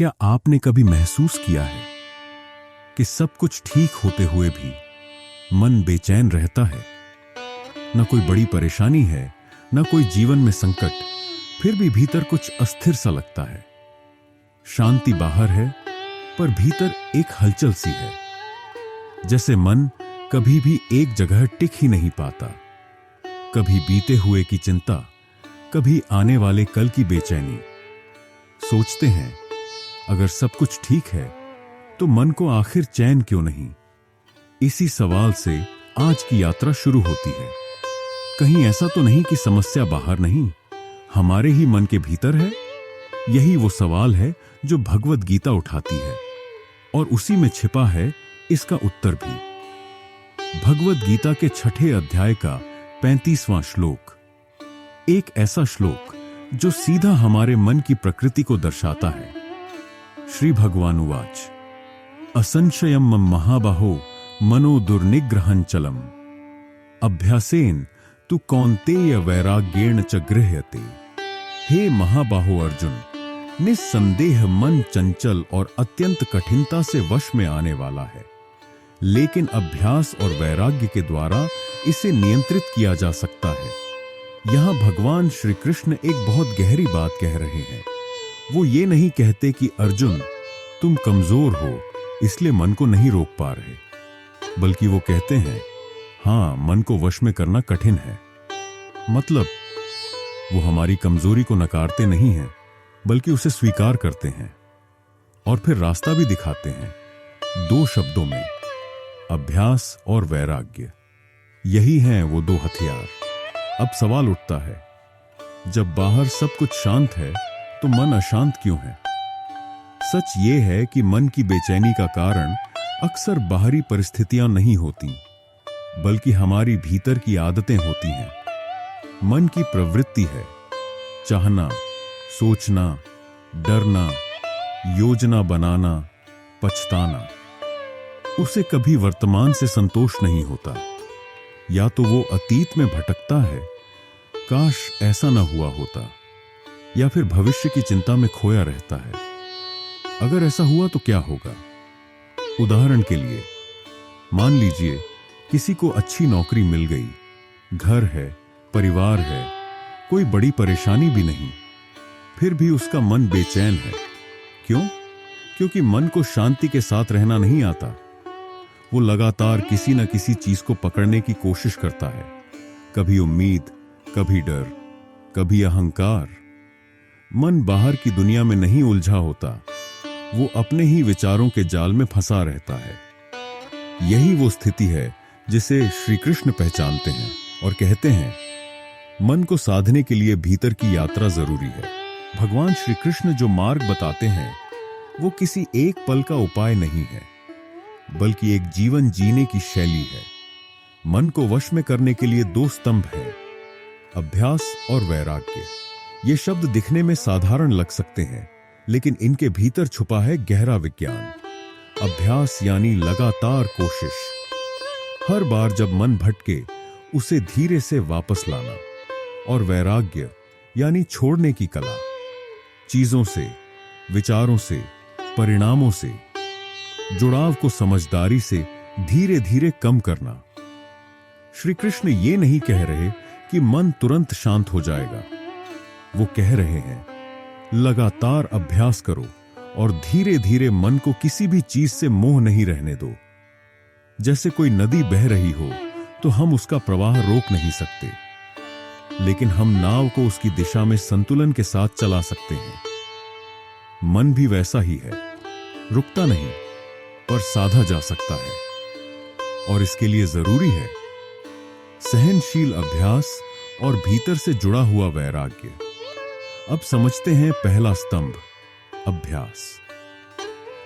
क्या आपने कभी महसूस किया है कि सब कुछ ठीक होते हुए भी मन बेचैन रहता है? न कोई बड़ी परेशानी है, न कोई जीवन में संकट, फिर भी भीतर कुछ अस्थिर सा लगता है। शांति बाहर है, पर भीतर एक हलचल सी है, जैसे मन कभी भी एक जगह टिक ही नहीं पाता। कभी बीते हुए की चिंता, कभी आने वाले कल की बेचैनी। सोचते हैं, अगर सब कुछ ठीक है तो मन को आखिर चैन क्यों नहीं? इसी सवाल से आज की यात्रा शुरू होती है। कहीं ऐसा तो नहीं कि समस्या बाहर नहीं, हमारे ही मन के भीतर है? यही वो सवाल है जो भगवद गीता उठाती है, और उसी में छिपा है इसका उत्तर भी। भगवद गीता के 6 अध्याय का 35वां श्लोक, एक ऐसा श्लोक जो सीधा हमारे मन की प्रकृति को दर्शाता है। श्री भगवान उवाच, असंशयम महाबाहो मनो दुर्निग्रहंचलम अभ्यासेन तु कौन्तेय वैराग्येण च गृह्यते। हे महाबाहो अर्जुन, निस्संदेह मन चंचल और अत्यंत कठिनता से वश में आने वाला है, लेकिन अभ्यास और वैराग्य के द्वारा इसे नियंत्रित किया जा सकता है। यहां भगवान श्री कृष्ण एक बहुत गहरी बात कह रहे हैं। वो ये नहीं कहते कि अर्जुन तुम कमजोर हो इसलिए मन को नहीं रोक पा रहे, बल्कि वो कहते हैं, हां, मन को वश में करना कठिन है। मतलब वो हमारी कमजोरी को नकारते नहीं हैं, बल्कि उसे स्वीकार करते हैं और फिर रास्ता भी दिखाते हैं। 2 शब्दों में, अभ्यास और वैराग्य। यही हैं वो 2 हथियार। अब सवाल उठता है, जब बाहर सब कुछ शांत है तो मन अशांत क्यों है? सच ये है कि मन की बेचैनी का कारण अक्सर बाहरी परिस्थितियां नहीं होती, बल्कि हमारी भीतर की आदतें होती हैं। मन की प्रवृत्ति है चाहना, सोचना, डरना, योजना बनाना, पछताना। उसे कभी वर्तमान से संतोष नहीं होता, या तो वो अतीत में भटकता है, काश ऐसा न हुआ होता, या फिर भविष्य की चिंता में खोया रहता है, अगर ऐसा हुआ तो क्या होगा। उदाहरण के लिए, मान लीजिए किसी को अच्छी नौकरी मिल गई, घर है, परिवार है, कोई बड़ी परेशानी भी नहीं, फिर भी उसका मन बेचैन है। क्यों? क्योंकि मन को शांति के साथ रहना नहीं आता। वो लगातार किसी न किसी चीज को पकड़ने की कोशिश करता है, कभी उम्मीद, कभी डर, कभी अहंकार। मन बाहर की दुनिया में नहीं उलझा होता, वो अपने ही विचारों के जाल में फंसा रहता है। यही वो स्थिति है जिसे श्री कृष्ण पहचानते हैं और कहते हैं, मन को साधने के लिए भीतर की यात्रा जरूरी है। भगवान श्री कृष्ण जो मार्ग बताते हैं वो किसी एक पल का उपाय नहीं है, बल्कि एक जीवन जीने की शैली है। मन को वश में करने के लिए 2 स्तंभ हैं, अभ्यास और वैराग्य। ये शब्द दिखने में साधारण लग सकते हैं, लेकिन इनके भीतर छुपा है गहरा विज्ञान। अभ्यास यानी लगातार कोशिश, हर बार जब मन भटके उसे धीरे से वापस लाना। और वैराग्य यानी छोड़ने की कला, चीजों से, विचारों से, परिणामों से जुड़ाव को समझदारी से धीरे धीरे कम करना। श्री कृष्ण ये नहीं कह रहे कि मन तुरंत शांत हो जाएगा। वो कह रहे हैं, लगातार अभ्यास करो और धीरे धीरे मन को किसी भी चीज से मोह नहीं रहने दो। जैसे कोई नदी बह रही हो तो हम उसका प्रवाह रोक नहीं सकते, लेकिन हम नाव को उसकी दिशा में संतुलन के साथ चला सकते हैं। मन भी वैसा ही है, रुकता नहीं, पर साधा जा सकता है। और इसके लिए जरूरी है सहनशील अभ्यास और भीतर से जुड़ा हुआ वैराग्य। अब समझते हैं पहला स्तंभ, अभ्यास।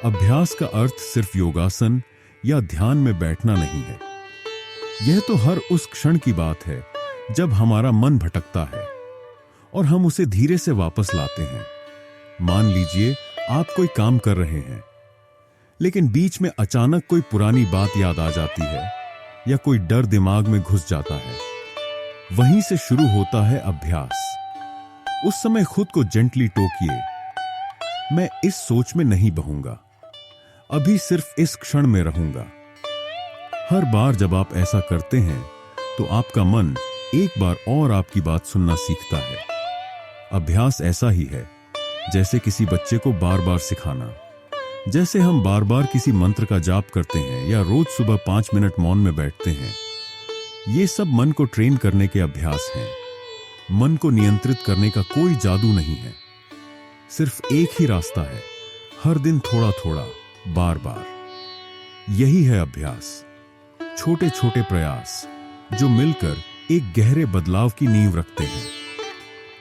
अभ्यास का अर्थ सिर्फ योगासन या ध्यान में बैठना नहीं है। यह तो हर उस क्षण की बात है जब हमारा मन भटकता है और हम उसे धीरे से वापस लाते हैं। मान लीजिए आप कोई काम कर रहे हैं, लेकिन बीच में अचानक कोई पुरानी बात याद आ जाती है या कोई डर दिमाग में घुस जाता है। वहीं से शुरू होता है अभ्यास। उस समय खुद को जेंटली टोकिए, मैं इस सोच में नहीं बहूंगा, अभी सिर्फ इस क्षण में रहूंगा। हर बार जब आप ऐसा करते हैं तो आपका मन एक बार और आपकी बात सुनना सीखता है। अभ्यास ऐसा ही है जैसे किसी बच्चे को बार बार सिखाना। जैसे हम बार बार किसी मंत्र का जाप करते हैं या रोज सुबह 5 मिनट मौन में बैठते हैं। ये सब मन को ट्रेन करने के अभ्यास हैं। मन को नियंत्रित करने का कोई जादू नहीं है, सिर्फ एक ही रास्ता है, हर दिन थोड़ा थोड़ा, बार बार। यही है अभ्यास, छोटे छोटे प्रयास जो मिलकर एक गहरे बदलाव की नींव रखते हैं।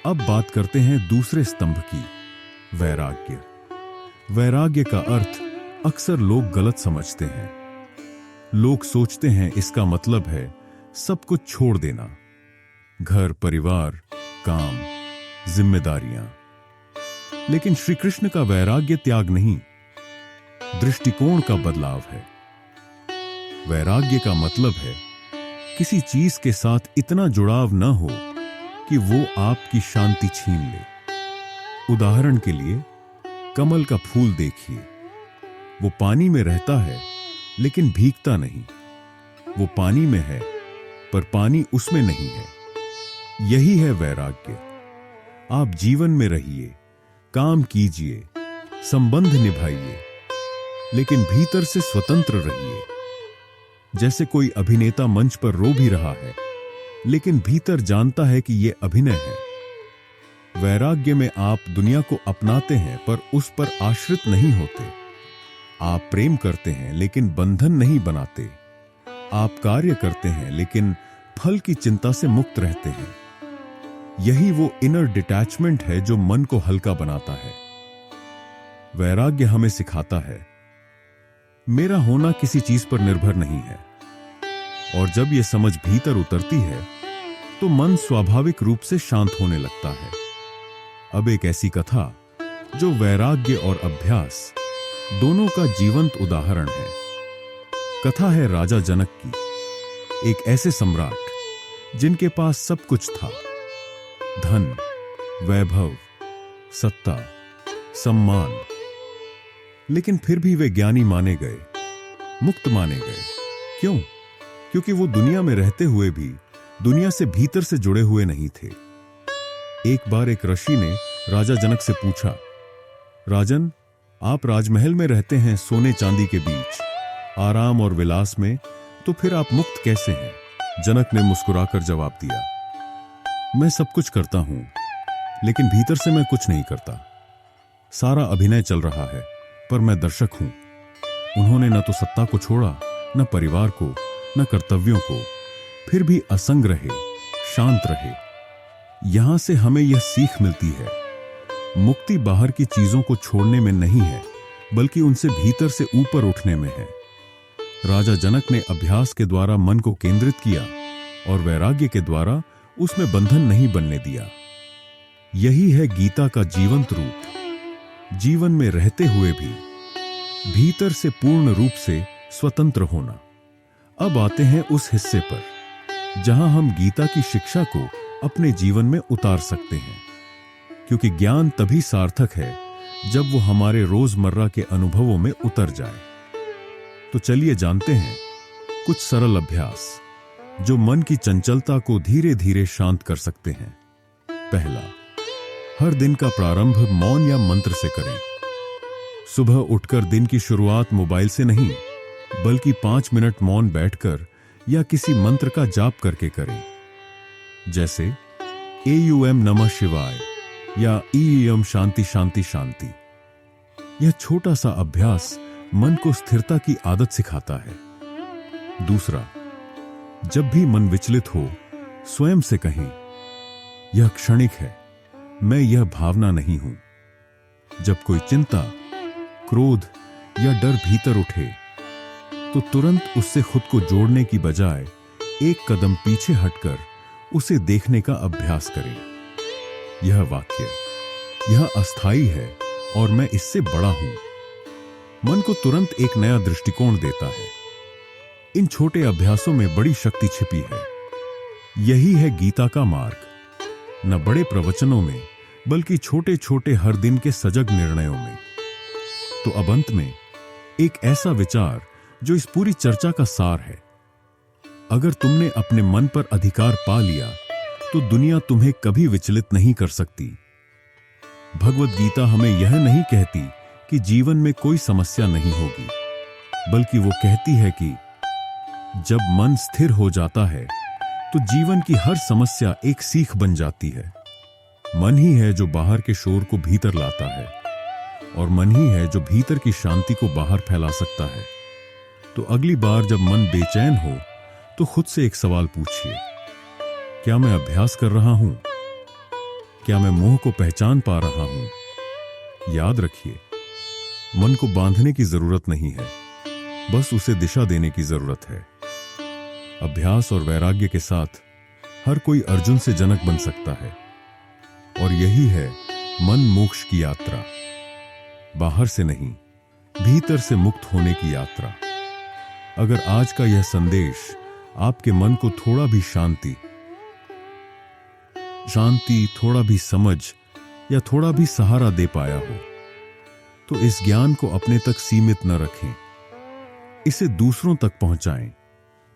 अब बात करते हैं दूसरे स्तंभ की, वैराग्य। वैराग्य का अर्थ अक्सर लोग गलत समझते हैं। लोग सोचते हैं इसका मतलब है सब कुछ छोड़ देना, घर, परिवार, काम, जिम्मेदारियां। लेकिन श्री कृष्ण का वैराग्य त्याग नहीं, दृष्टिकोण का बदलाव है। वैराग्य का मतलब है किसी चीज के साथ इतना जुड़ाव न हो कि वो आपकी शांति छीन ले। उदाहरण के लिए कमल का फूल देखिए, वो पानी में रहता है लेकिन भीगता नहीं। वो पानी में है पर पानी उसमें नहीं है। यही है वैराग्य। आप जीवन में रहिए, काम कीजिए, संबंध निभाइए, लेकिन भीतर से स्वतंत्र रहिए। जैसे कोई अभिनेता मंच पर रो भी रहा है लेकिन भीतर जानता है कि यह अभिनय है। वैराग्य में आप दुनिया को अपनाते हैं पर उस पर आश्रित नहीं होते। आप प्रेम करते हैं लेकिन बंधन नहीं बनाते। आप कार्य करते हैं लेकिन फल की चिंता से मुक्त रहते हैं। यही वो इनर डिटैचमेंट है जो मन को हल्का बनाता है। वैराग्य हमें सिखाता है मेरा होना किसी चीज पर निर्भर नहीं है। और जब यह समझ भीतर उतरती है तो मन स्वाभाविक रूप से शांत होने लगता है। अब एक ऐसी कथा जो वैराग्य और अभ्यास दोनों का जीवंत उदाहरण है। कथा है राजा जनक की। एक ऐसे सम्राट जिनके पास सब कुछ था, धन, वैभव, सत्ता, सम्मान, लेकिन फिर भी वे ज्ञानी माने गए, मुक्त माने गए। क्यों? क्योंकि वो दुनिया में रहते हुए भी दुनिया से भीतर से जुड़े हुए नहीं थे। एक बार एक ऋषि ने राजा जनक से पूछा, राजन, आप राजमहल में रहते हैं सोने चांदी के बीच, आराम और विलास में, तो फिर आप मुक्त कैसे हैं? जनक ने मुस्कुराकर जवाब दिया, मैं सब कुछ करता हूं लेकिन भीतर से मैं कुछ नहीं करता। सारा अभिनय चल रहा है पर मैं दर्शक हूं। उन्होंने न तो सत्ता को छोड़ा, न परिवार को, न कर्तव्यों को, फिर भी असंग रहे, शांत रहे। यहां से हमें यह सीख मिलती है, मुक्ति बाहर की चीजों को छोड़ने में नहीं है बल्कि उनसे भीतर से ऊपर उठने में है। राजा जनक ने अभ्यास के द्वारा मन को केंद्रित किया और वैराग्य के द्वारा उसमें बंधन नहीं बनने दिया। यही है गीता का जीवंत रूप, जीवन में रहते हुए भी भीतर से पूर्ण रूप से स्वतंत्र होना। अब आते हैं उस हिस्से पर जहां हम गीता की शिक्षा को अपने जीवन में उतार सकते हैं, क्योंकि ज्ञान तभी सार्थक है जब वो हमारे रोजमर्रा के अनुभवों में उतर जाए। तो चलिए जानते हैं कुछ सरल अभ्यास जो मन की चंचलता को धीरे धीरे शांत कर सकते हैं। पहला, हर दिन का प्रारंभ मौन या मंत्र से करें। सुबह उठकर दिन की शुरुआत मोबाइल से नहीं बल्कि 5 मिनट मौन बैठकर या किसी मंत्र का जाप करके करें, जैसे एयूएम नमः शिवाय या ईएम शांति शांति शांति। यह छोटा सा अभ्यास मन को स्थिरता की आदत सिखाता है। दूसरा, जब भी मन विचलित हो स्वयं से कहें, यह क्षणिक है, मैं यह भावना नहीं हूं। जब कोई चिंता, क्रोध या डर भीतर उठे तो तुरंत उससे खुद को जोड़ने की बजाय एक कदम पीछे हटकर उसे देखने का अभ्यास करें। यह वाक्य, यह अस्थाई है और मैं इससे बड़ा हूं, मन को तुरंत एक नया दृष्टिकोण देता है। इन छोटे अभ्यासों में बड़ी शक्ति छिपी है। यही है गीता का मार्ग। न बड़े प्रवचनों में, बल्कि छोटे छोटे हर दिन के सजग निर्णयों में। तो अब अंत में एक ऐसा विचार जो इस पूरी चर्चा का सार है। अगर तुमने अपने मन पर अधिकार पा लिया तो दुनिया तुम्हें कभी विचलित नहीं कर सकती। भगवद गीता हमें यह नहीं कहती कि जीवन में कोई समस्या नहीं होगी, बल्कि वो कहती है कि जब मन स्थिर हो जाता है तो जीवन की हर समस्या एक सीख बन जाती है। मन ही है जो बाहर के शोर को भीतर लाता है, और मन ही है जो भीतर की शांति को बाहर फैला सकता है। तो अगली बार जब मन बेचैन हो तो खुद से एक सवाल पूछिए, क्या मैं अभ्यास कर रहा हूं? क्या मैं मोह को पहचान पा रहा हूं? याद रखिए, मन को बांधने की जरूरत नहीं है, बस उसे दिशा देने की जरूरत है। अभ्यास और वैराग्य के साथ हर कोई अर्जुन से जनक बन सकता है, और यही है मन मोक्ष की यात्रा। बाहर से नहीं, भीतर से मुक्त होने की यात्रा। अगर आज का यह संदेश आपके मन को थोड़ा भी शांति, थोड़ा भी समझ या थोड़ा भी सहारा दे पाया हो, तो इस ज्ञान को अपने तक सीमित न रखें, इसे दूसरों तक पहुंचाएं,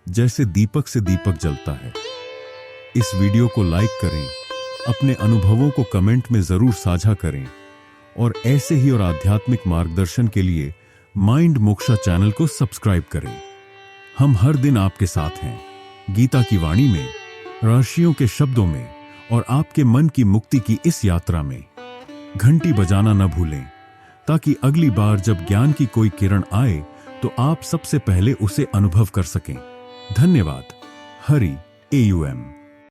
जैसे दीपक से दीपक जलता है। इस वीडियो को लाइक करें, अपने अनुभवों को कमेंट में जरूर साझा करें, और ऐसे ही और आध्यात्मिक मार्गदर्शन के लिए माइंड मोक्षा चैनल को सब्सक्राइब करें। हम हर दिन आपके साथ हैं, गीता की वाणी में, ऋषियों के शब्दों में, और आपके मन की मुक्ति की इस यात्रा में। घंटी बजाना न भूलें, ताकि अगली बार जब ज्ञान की कोई किरण आए तो आप सबसे पहले उसे अनुभव कर सकें। धन्यवाद। हरि AUM।